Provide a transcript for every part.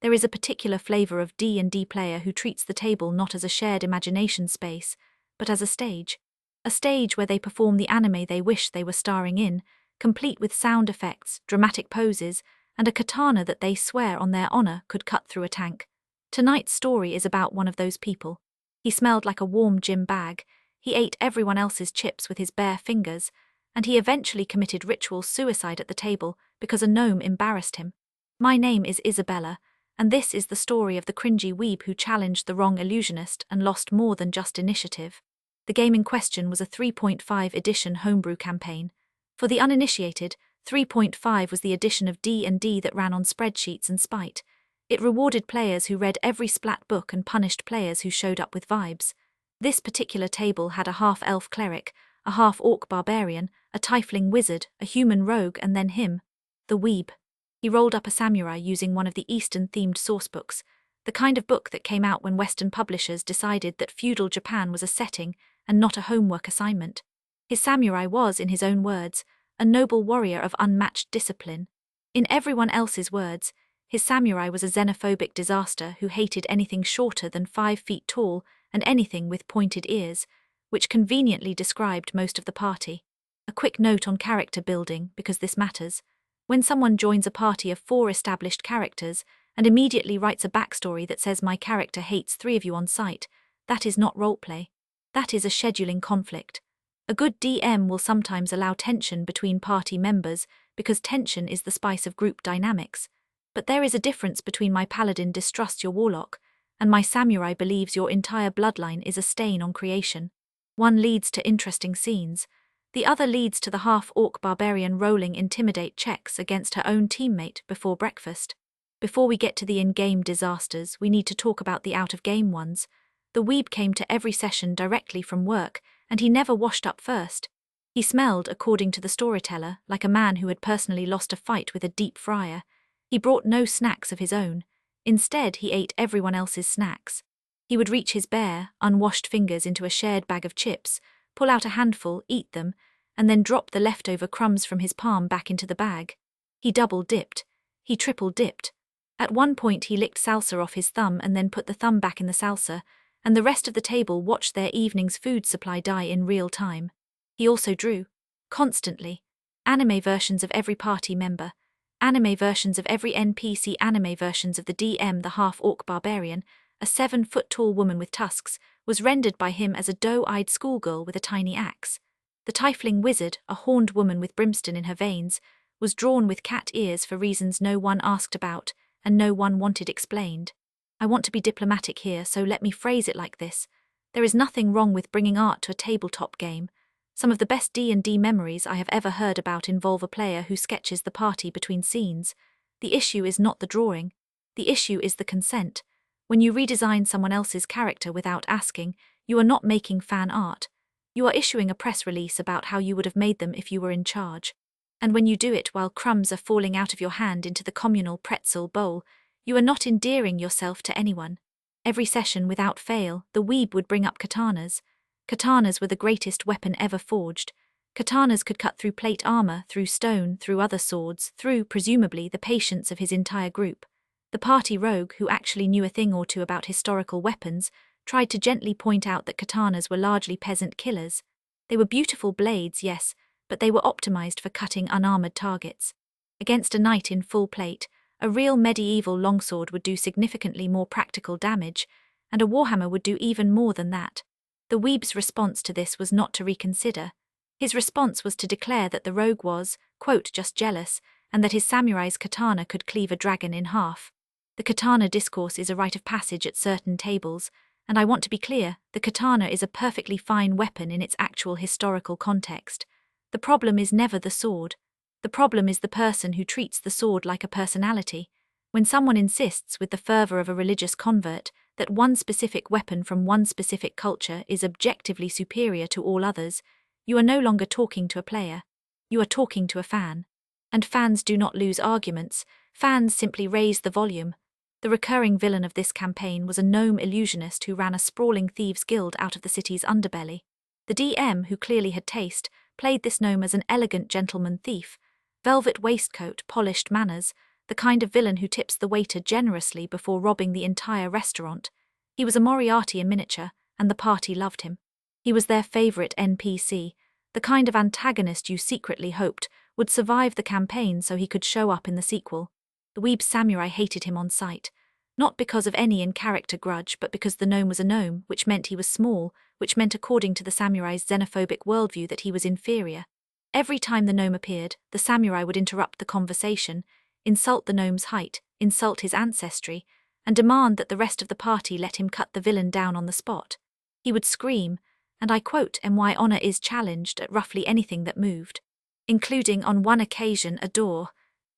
There is a particular flavor of D&D player who treats the table not as a shared imagination space, but as a stage. A stage where they perform the anime they wish they were starring in, complete with sound effects, dramatic poses, and a katana that they swear on their honor could cut through a tank. Tonight's story is about one of those people. He smelled like a warm gym bag, he ate everyone else's chips with his bare fingers, and he eventually committed ritual suicide at the table because a gnome embarrassed him. My name is Isabella, and this is the story of the cringy weeb who challenged the wrong illusionist and lost more than just initiative. The game in question was a 3.5 edition homebrew campaign. For the uninitiated, 3.5 was the edition of D&D that ran on spreadsheets and spite. It rewarded players who read every splat book and punished players who showed up with vibes. This particular table had a half-elf cleric, a half-orc barbarian, a tiefling wizard, a human rogue, and then him, the weeb. He rolled up a samurai using one of the Eastern-themed sourcebooks, the kind of book that came out when Western publishers decided that feudal Japan was a setting and not a homework assignment. His samurai was, in his own words, a noble warrior of unmatched discipline. In everyone else's words, his samurai was a xenophobic disaster who hated anything shorter than 5 feet tall and anything with pointed ears, which conveniently described most of the party. A quick note on character building, because this matters. When someone joins a party of 4 established characters and immediately writes a backstory that says my character hates 3 of you on sight, that is not roleplay. That is a scheduling conflict. A good DM will sometimes allow tension between party members because tension is the spice of group dynamics. But there is a difference between my paladin distrusts your warlock and my samurai believes your entire bloodline is a stain on creation. One leads to interesting scenes. The other leads to the half-orc barbarian rolling intimidate checks against her own teammate before breakfast. Before we get to the in-game disasters, we need to talk about the out-of-game ones. The weeb came to every session directly from work, and he never washed up first. He smelled, according to the storyteller, like a man who had personally lost a fight with a deep fryer. He brought no snacks of his own. Instead, he ate everyone else's snacks. He would reach his bare, unwashed fingers into a shared bag of chips, pull out a handful, eat them, and then drop the leftover crumbs from his palm back into the bag. He double-dipped. He triple-dipped. At one point he licked salsa off his thumb and then put the thumb back in the salsa, and the rest of the table watched their evening's food supply die in real time. He also drew. Constantly. Anime versions of every party member. Anime versions of every NPC, anime versions of the DM, the half-orc barbarian, a 7-foot-tall woman with tusks, was rendered by him as a doe-eyed schoolgirl with a tiny axe. The tiefling wizard, a horned woman with brimstone in her veins, was drawn with cat ears for reasons no one asked about and no one wanted explained. I want to be diplomatic here, so let me phrase it like this. There is nothing wrong with bringing art to a tabletop game. Some of the best D&D memories I have ever heard about involve a player who sketches the party between scenes. The issue is not the drawing. The issue is the consent. When you redesign someone else's character without asking, you are not making fan art. You are issuing a press release about how you would have made them if you were in charge. And when you do it while crumbs are falling out of your hand into the communal pretzel bowl, you are not endearing yourself to anyone. Every session without fail, the weeb would bring up katanas. Katanas were the greatest weapon ever forged. Katanas could cut through plate armor, through stone, through other swords, through, presumably, the patience of his entire group. The party rogue, who actually knew a thing or two about historical weapons, tried to gently point out that katanas were largely peasant killers. They were beautiful blades, yes, but they were optimized for cutting unarmored targets. Against a knight in full plate, a real medieval longsword would do significantly more practical damage, and a warhammer would do even more than that. The weeb's response to this was not to reconsider. His response was to declare that the rogue was, quote, just jealous, and that his samurai's katana could cleave a dragon in half. The katana discourse is a rite of passage at certain tables, and I want to be clear, the katana is a perfectly fine weapon in its actual historical context. The problem is never the sword. The problem is the person who treats the sword like a personality. When someone insists with the fervor of a religious convert that one specific weapon from one specific culture is objectively superior to all others, you are no longer talking to a player. You are talking to a fan. And fans do not lose arguments, fans simply raise the volume. The recurring villain of this campaign was a gnome illusionist who ran a sprawling thieves' guild out of the city's underbelly. The DM, who clearly had taste, played this gnome as an elegant gentleman thief. Velvet waistcoat, polished manners, the kind of villain who tips the waiter generously before robbing the entire restaurant. He was a Moriarty in miniature, and the party loved him. He was their favorite NPC, the kind of antagonist you secretly hoped would survive the campaign so he could show up in the sequel. The Weeb samurai hated him on sight, not because of any in-character grudge, but because the gnome was a gnome, which meant he was small, which meant according to the samurai's xenophobic worldview that he was inferior. Every time the gnome appeared, the samurai would interrupt the conversation, insult the gnome's height, insult his ancestry, and demand that the rest of the party let him cut the villain down on the spot. He would scream, and I quote, "My honor is challenged," at roughly anything that moved, including on one occasion a door.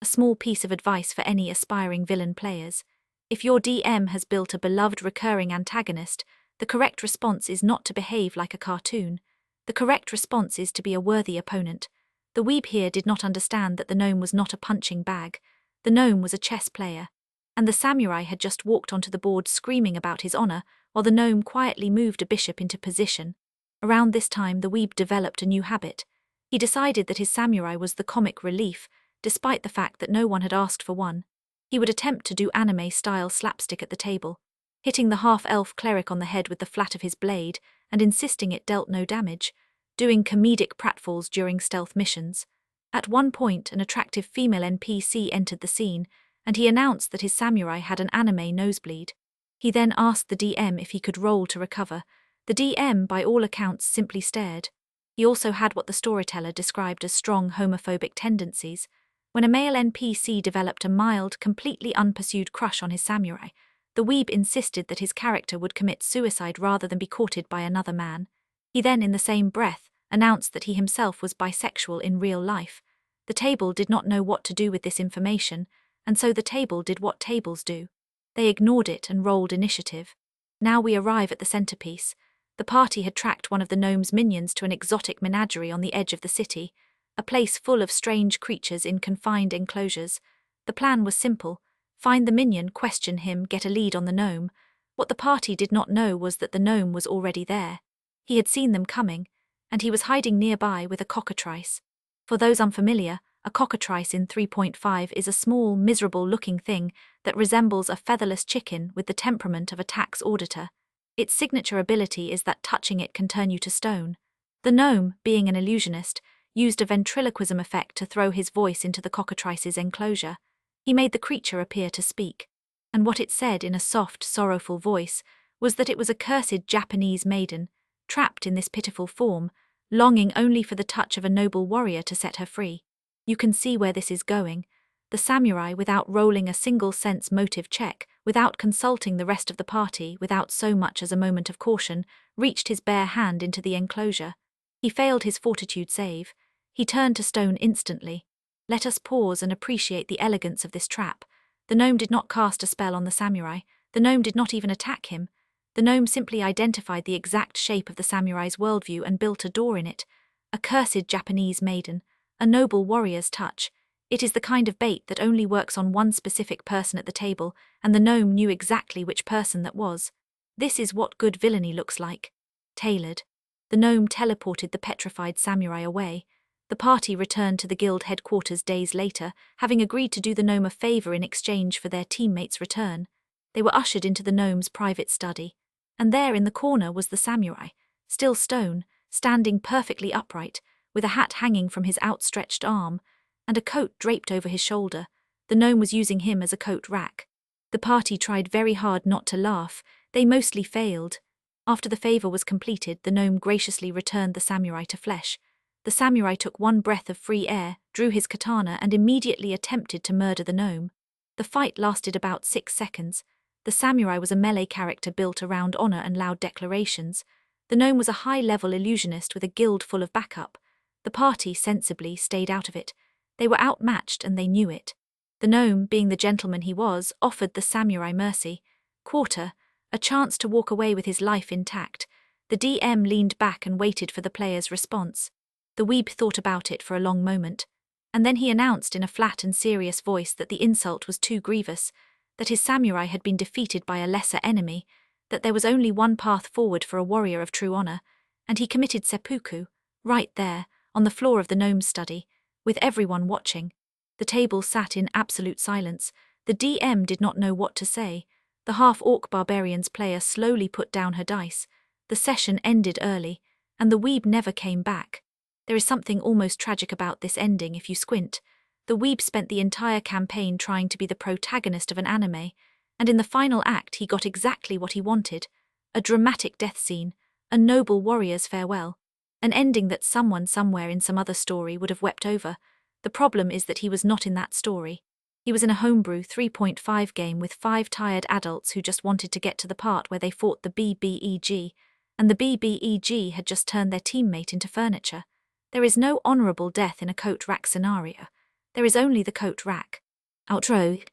A small piece of advice for any aspiring villain players. If your DM has built a beloved recurring antagonist, the correct response is not to behave like a cartoon. The correct response is to be a worthy opponent. The Weeb here did not understand that the gnome was not a punching bag. The gnome was a chess player. And the samurai had just walked onto the board screaming about his honor, while the gnome quietly moved a bishop into position. Around this time, the Weeb developed a new habit. He decided that his samurai was the comic relief, despite the fact that no one had asked for one. He would attempt to do anime-style slapstick at the table, hitting the half-elf cleric on the head with the flat of his blade and insisting it dealt no damage, doing comedic pratfalls during stealth missions. At one point, an attractive female NPC entered the scene, and he announced that his samurai had an anime nosebleed. He then asked the DM if he could roll to recover. The DM, by all accounts, simply stared. He also had what the storyteller described as strong homophobic tendencies. When a male NPC developed a mild, completely unpursued crush on his samurai, the Weeb insisted that his character would commit suicide rather than be courted by another man. He then, in the same breath, announced that he himself was bisexual in real life. The table did not know what to do with this information, and so the table did what tables do. They ignored it and rolled initiative. Now we arrive at the centerpiece. The party had tracked one of the gnome's minions to an exotic menagerie on the edge of the city, a place full of strange creatures in confined enclosures. The plan was simple: find the minion, question him, get a lead on the gnome. What the party did not know was that the gnome was already there. He had seen them coming, and he was hiding nearby with a cockatrice. For those unfamiliar, a cockatrice in 3.5 is a small, miserable-looking thing that resembles a featherless chicken with the temperament of a tax auditor. Its signature ability is that touching it can turn you to stone. The gnome, being an illusionist, used a ventriloquism effect to throw his voice into the cockatrice's enclosure. He made the creature appear to speak, and what it said in a soft, sorrowful voice was that it was a cursed Japanese maiden, trapped in this pitiful form, longing only for the touch of a noble warrior to set her free. You can see where this is going. The samurai, without rolling a single sense motive check, without consulting the rest of the party, without so much as a moment of caution, reached his bare hand into the enclosure. He failed his fortitude save. He turned to stone instantly. Let us pause and appreciate the elegance of this trap. The gnome did not cast a spell on the samurai. The gnome did not even attack him. The gnome simply identified the exact shape of the samurai's worldview and built a door in it. A cursed Japanese maiden, a noble warrior's touch. It is the kind of bait that only works on one specific person at the table, and the gnome knew exactly which person that was. This is what good villainy looks like. Tailored. The gnome teleported the petrified samurai away. The party returned to the guild headquarters days later, having agreed to do the gnome a favor in exchange for their teammates' return. They were ushered into the gnome's private study, and there in the corner was the samurai, still stone, standing perfectly upright, with a hat hanging from his outstretched arm, and a coat draped over his shoulder. The gnome was using him as a coat rack. The party tried very hard not to laugh. They mostly failed. After the favor was completed, the gnome graciously returned the samurai to flesh. The samurai took one breath of free air, drew his katana, and immediately attempted to murder the gnome. The fight lasted about 6 seconds. The samurai was a melee character built around honor and loud declarations. The gnome was a high-level illusionist with a guild full of backup. The party sensibly stayed out of it. They were outmatched and they knew it. The gnome, being the gentleman he was, offered the samurai mercy. Quarter, a chance to walk away with his life intact. The DM leaned back and waited for the player's response. The Weeb thought about it for a long moment, and then he announced in a flat and serious voice that the insult was too grievous, that his samurai had been defeated by a lesser enemy, that there was only one path forward for a warrior of true honor, and he committed seppuku, right there, on the floor of the gnome's study, with everyone watching. The table sat in absolute silence. The DM did not know what to say. The half-orc barbarians player slowly put down her dice. The session ended early, and the Weeb never came back. There is something almost tragic about this ending if you squint. The Weeb spent the entire campaign trying to be the protagonist of an anime, and in the final act he got exactly what he wanted. A dramatic death scene, a noble warrior's farewell, an ending that someone somewhere in some other story would have wept over. The problem is that he was not in that story. He was in a homebrew 3.5 game with 5 tired adults who just wanted to get to the part where they fought the BBEG, and the BBEG had just turned their teammate into furniture. There is no honourable death in a coat rack scenario. There is only the coat rack. Outro.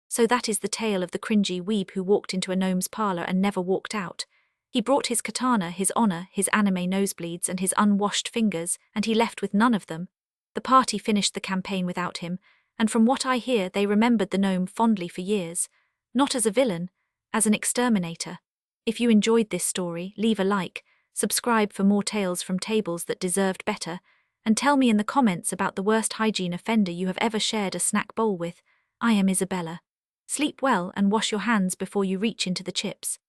So that is the tale of the cringy Weeb who walked into a gnome's parlour and never walked out. He brought his katana, his honour, his anime nosebleeds and his unwashed fingers, and he left with none of them. The party finished the campaign without him, and from what I hear they remembered the gnome fondly for years. Not as a villain, as an exterminator. If you enjoyed this story, leave a like, subscribe for more tales from tables that deserved better, and tell me in the comments about the worst hygiene offender you have ever shared a snack bowl with. I am Isabella. Sleep well and wash your hands before you reach into the chips.